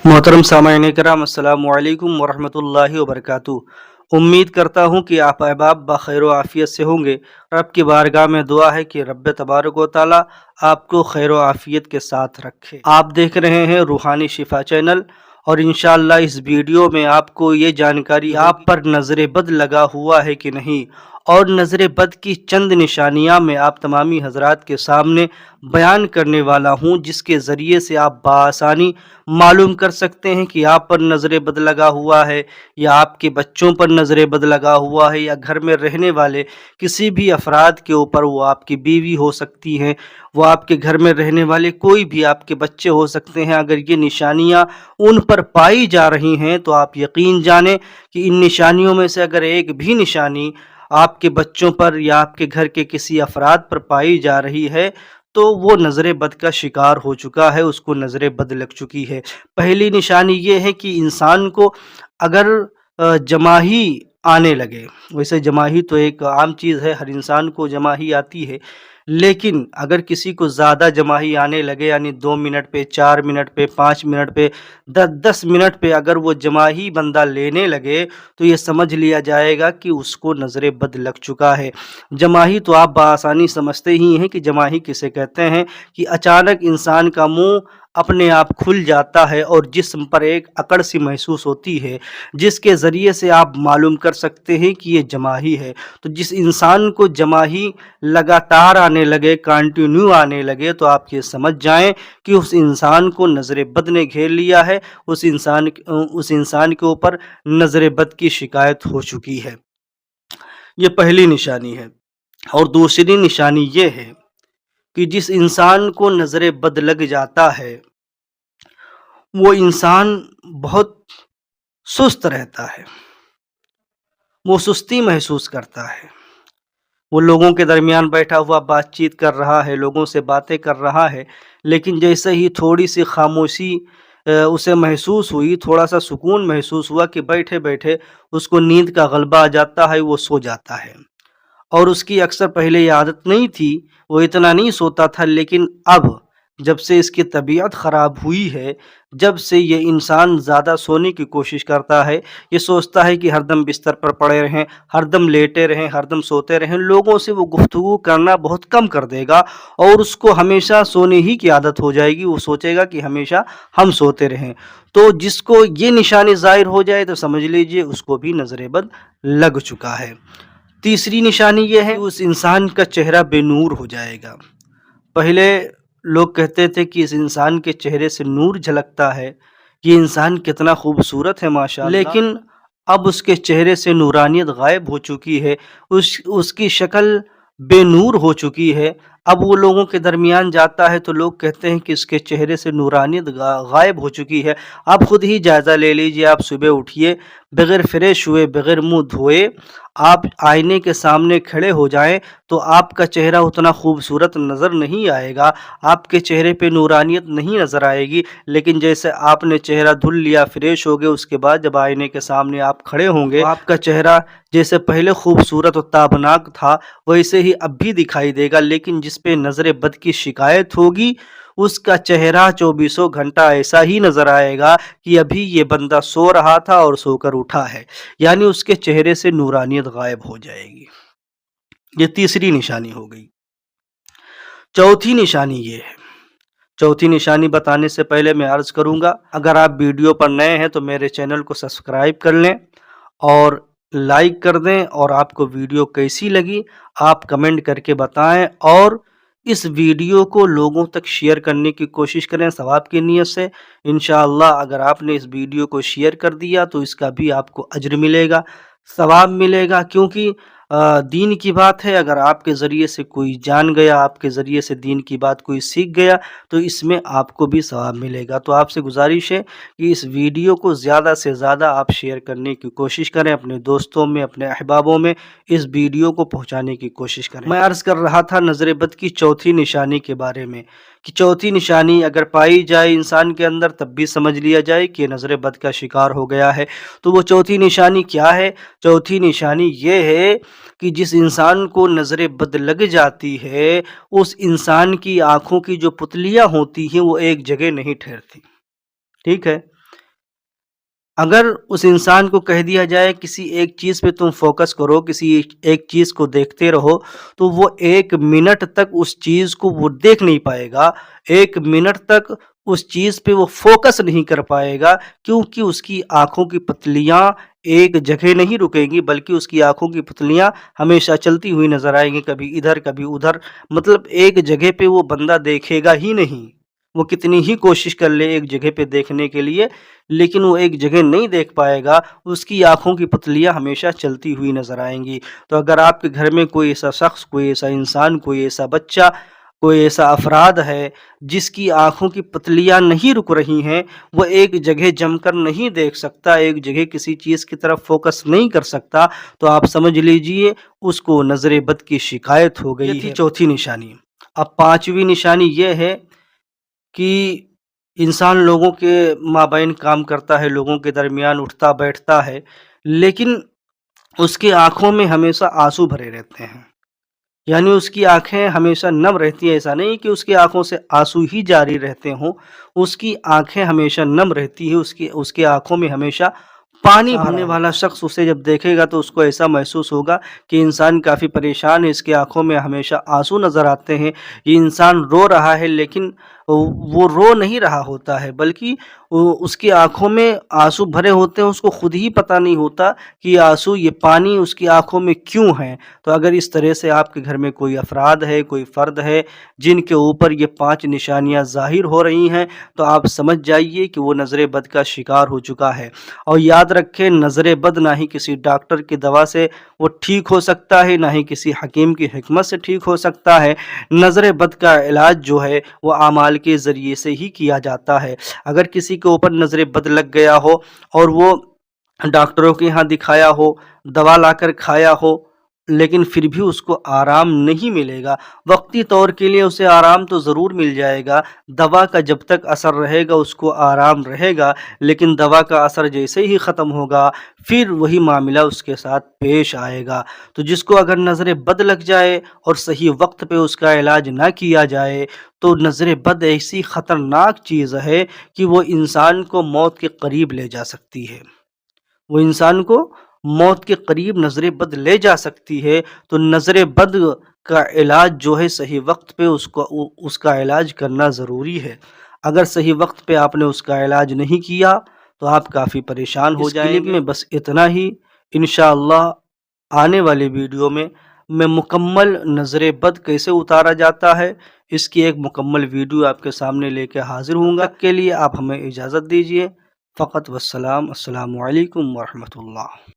मोहतरम सामाईन कराम, अस्सलामु अलैकुम वरहमतुल्लाहि वबरकातुहू। उम्मीद करता हूँ कि आप अहबाब बखैर व आफ़ियत से होंगे। रब की बारगाह में दुआ है कि रब तबारक व तआला आपको खैर व आफ़ियत के साथ रखे। आप देख रहे हैं रूहानी शिफा चैनल और इंशाअल्लाह इस वीडियो में आपको ये जानकारी आप पर नज़र बद लगा हुआ है कि नहीं और नज़र बद की चंद निशानियां मैं आप तमामी हजरात के सामने बयान करने वाला हूं, जिसके ज़रिए से आप बआसानी मालूम कर सकते हैं कि आप पर नज़र बद लगा हुआ है या आपके बच्चों पर नज़र बद लगा हुआ है या घर में रहने वाले किसी भी अफराद के ऊपर, वो आपकी बीवी हो सकती हैं, वो आपके घर में रहने वाले कोई भी आपके बच्चे हो सकते हैं। अगर ये निशानियां उन पर पाई जा रही हैं तो आप यकीन जानें कि इन निशानियों में से अगर एक भी निशानी आपके बच्चों पर या आपके घर के किसी अफराद पर पाई जा रही है तो वो नज़र बद का शिकार हो चुका है, उसको नज़र बद लग चुकी है। पहली निशानी ये है कि इंसान को अगर जमाही आने लगे, वैसे जमाही तो एक आम चीज़ है, हर इंसान को जमाही आती है, लेकिन अगर किसी को ज़्यादा जमाही आने लगे, यानी 2 मिनट पे, 4 मिनट पे, 5 मिनट पे, 10 मिनट पे अगर वो जमाही बंदा लेने लगे तो ये समझ लिया जाएगा कि उसको नज़र बद लग चुका है। जमाही तो आप बआसानी समझते ही हैं कि जमाही किसे कहते हैं, कि अचानक इंसान का मुंह अपने आप खुल जाता है और जिस्म पर एक अकड़ सी महसूस होती है, जिसके ज़रिए से आप मालूम कर सकते हैं कि ये जमाही है। तो जिस इंसान को जमाही लगातार आने लगे, कंटिन्यू आने लगे, तो आप ये समझ जाएं कि उस इंसान को नज़र बद ने घेर लिया है, उस इंसान के ऊपर नज़र बद की शिकायत हो चुकी है। ये पहली निशानी है। और दूसरी निशानी ये है कि जिस इंसान को नज़र बद लग जाता है वो इंसान बहुत सुस्त रहता है, वो सुस्ती महसूस करता है। वो लोगों के दरमियान बैठा हुआ बातचीत कर रहा है, लोगों से बातें कर रहा है, लेकिन जैसे ही थोड़ी सी खामोशी उसे महसूस हुई, थोड़ा सा सुकून महसूस हुआ कि बैठे बैठे उसको नींद का गलबा आ जाता है, वो सो जाता है। और उसकी अक्सर पहले ये आदत नहीं थी, वो इतना नहीं सोता था, लेकिन अब जब से इसकी तबीयत ख़राब हुई है, जब से ये इंसान ज़्यादा सोने की कोशिश करता है, ये सोचता है कि हरदम बिस्तर पर पड़े रहें, हरदम लेटे रहें, हरदम सोते रहें, लोगों से वो गुफ्तगू करना बहुत कम कर देगा और उसको हमेशा सोने ही की आदत हो जाएगी। वो सोचेगा कि हमेशा हम सोते रहें। तो जिसको ये निशानी ज़ाहिर हो जाए तो समझ लीजिए उसको भी नज़र बद लग चुका है। तीसरी निशानी ये है, उस इंसान का चेहरा बेनूर हो जाएगा। पहले लोग कहते थे कि इस इंसान के चेहरे से नूर झलकता है, ये इंसान कितना खूबसूरत है माशाअल्लाह, लेकिन अब उसके चेहरे से नूरानियत गायब हो चुकी है, उसकी शक्ल बेनूर हो चुकी है। अब वो लोगों के दरमियान जाता है तो लोग कहते हैं कि इसके चेहरे से नूरानियत गायब हो चुकी है। आप खुद ही जायज़ा ले लीजिए, आप सुबह उठिए, बग़ैर फ्रेश हुए, बग़ैर मुँह धोए आप आईने के सामने खड़े हो जाएं तो आपका चेहरा उतना खूबसूरत नज़र नहीं आएगा, आपके चेहरे पे नूरानियत नहीं नज़र आएगी। लेकिन जैसे आपने चेहरा धुल लिया, फ्रेश हो गए, उसके बाद जब आईने के सामने आप खड़े होंगे तो आपका चेहरा जैसे पहले खूबसूरत और ताबनाक था वैसे ही अब भी दिखाई देगा। लेकिन जिस पे नज़र बद की शिकायत होगी उसका चेहरा चौबीसों घंटा ऐसा ही नज़र आएगा कि अभी ये बंदा सो रहा था और सोकर उठा है, यानी उसके चेहरे से नूरानियत गायब हो जाएगी। ये तीसरी निशानी हो गई। चौथी निशानी ये है। चौथी निशानी बताने से पहले मैं अर्ज़ करूँगा, अगर आप वीडियो पर नए हैं तो मेरे चैनल को सब्सक्राइब कर लें और लाइक कर दें, और आपको वीडियो कैसी लगी आप कमेंट करके बताएं, और इस वीडियो को लोगों तक शेयर करने की कोशिश करें सवाब की नीयत से। इंशाअल्लाह अगर आपने इस वीडियो को शेयर कर दिया तो इसका भी आपको अज्र मिलेगा, सवाब मिलेगा, क्योंकि दीन की बात है। अगर आपके ज़रिए से कोई जान गया, आपके ज़रिए से दीन की बात कोई सीख गया तो इसमें आपको भी सवाब मिलेगा। तो आपसे गुजारिश है कि इस वीडियो को ज़्यादा से ज़्यादा आप शेयर करने की कोशिश करें, अपने दोस्तों में, अपने अहबाबों में इस वीडियो को पहुंचाने की कोशिश करें। मैं अर्ज़ कर रहा था नज़र बद की चौथी निशानी के बारे में, कि चौथी निशानी अगर पाई जाए इंसान के अंदर तब भी समझ लिया जाए कि नज़र बद का शिकार हो गया है। तो वो चौथी निशानी क्या है? चौथी निशानी ये है कि जिस इंसान को नज़र बद लग जाती है उस इंसान की आँखों की जो पुतलियाँ होती हैं वो एक जगह नहीं ठहरती। ठीक है, اگر اس انسان کو کہہ دیا جائے کسی ایک چیز پہ تم فوکس کرو، کسی ایک چیز کو دیکھتے رہو، تو وہ 1 منٹ تک اس چیز کو وہ دیکھ نہیں پائے گا، 1 منٹ تک اس چیز پہ وہ فوکس نہیں کر پائے گا، کیونکہ اس کی آنکھوں کی پتلیاں ایک جگہ نہیں رکیں گی، بلکہ اس کی آنکھوں کی پتلیاں ہمیشہ چلتی ہوئی نظر آئیں گی، کبھی ادھر کبھی ادھر، مطلب ایک جگہ پہ وہ بندہ دیکھے گا ہی نہیں۔ وہ کتنی ہی کوشش کر لے ایک جگہ پہ دیکھنے کے لیے، لیکن وہ ایک جگہ نہیں دیکھ پائے گا، اس کی آنکھوں کی پتلیاں ہمیشہ چلتی ہوئی نظر آئیں گی۔ تو اگر آپ کے گھر میں کوئی ایسا شخص، کوئی ایسا انسان، کوئی ایسا بچہ، کوئی ایسا افراد ہے جس کی آنکھوں کی پتلیاں نہیں رک رہی ہیں، وہ ایک جگہ جم کر نہیں دیکھ سکتا، ایک جگہ کسی چیز کی طرف فوکس نہیں کر سکتا، تو آپ سمجھ لیجئے اس کو نظر بد کی شکایت ہو گئی ہے۔ یہ تھی چوتھی نشانی۔ اب پانچویں نشانی یہ ہے کہ انسان لوگوں کے مابین کام کرتا ہے، لوگوں کے درمیان اٹھتا بیٹھتا ہے، لیکن اس کی آنکھوں میں ہمیشہ آنسو بھرے رہتے ہیں، یعنی اس کی آنکھیں ہمیشہ نم رہتی ہیں۔ ایسا نہیں کہ اس کی آنکھوں سے آنسو ہی جاری رہتے ہوں، اس کی آنکھیں ہمیشہ نم رہتی ہیں، اس کی آنکھوں میں ہمیشہ پانی بھرنے والا شخص اسے جب دیکھے گا تو اس کو ایسا محسوس ہوگا کہ انسان کافی پریشان ہے، اس کی آنکھوں میں ہمیشہ آنسو نظر آتے ہیں، یہ انسان رو رہا ہے، لیکن وہ رو نہیں رہا ہوتا ہے، بلکہ اس کی آنکھوں میں آنسو بھرے ہوتے ہیں، اس کو خود ہی پتہ نہیں ہوتا کہ یہ آنسو، یہ پانی اس کی آنکھوں میں کیوں ہیں۔ تو اگر اس طرح سے آپ کے گھر میں کوئی افراد ہے، کوئی فرد ہے جن کے اوپر یہ 5 نشانیاں ظاہر ہو رہی ہیں، تو آپ سمجھ جائیے کہ وہ نظر بد کا شکار ہو چکا ہے۔ اور یاد رکھیں، نظر بد نہ ہی کسی ڈاکٹر کی دوا سے وہ ٹھیک ہو سکتا ہے، نہ ہی کسی حکیم کی حکمت سے ٹھیک ہو سکتا ہے۔ نظر بد کا علاج جو ہے وہ اعمال کے ذریعے سے ہی کیا جاتا ہے۔ اگر کسی کے اوپر نظر بد لگ گیا ہو اور وہ ڈاکٹروں کے یہاں دکھایا ہو، دوا لا کر کھایا ہو، لیکن پھر بھی اس کو آرام نہیں ملے گا، وقتی طور کے لیے اسے آرام تو ضرور مل جائے گا، دوا کا جب تک اثر رہے گا اس کو آرام رہے گا، لیکن دوا کا اثر جیسے ہی ختم ہوگا پھر وہی معاملہ اس کے ساتھ پیش آئے گا۔ تو جس کو اگر نظر بد لگ جائے اور صحیح وقت پہ اس کا علاج نہ کیا جائے، تو نظر بد ایسی خطرناک چیز ہے کہ وہ انسان کو موت کے قریب لے جا سکتی ہے، وہ انسان کو موت کے قریب نظر بد لے جا سکتی ہے۔ تو نظر بد کا علاج جو ہے صحیح وقت پہ اس کا علاج کرنا ضروری ہے۔ اگر صحیح وقت پہ آپ نے اس کا علاج نہیں کیا تو آپ کافی پریشان ہو جائیں گے۔ اس کلپ میں بس اتنا ہی، انشاءاللہ آنے والی ویڈیو میں مکمل نظر بد کیسے اتارا جاتا ہے اس کی ایک مکمل ویڈیو آپ کے سامنے لے کے حاضر ہوں گا۔ تب کے لیے آپ ہمیں اجازت دیجیے، فقط والسلام، السلام علیکم ورحمۃ اللہ۔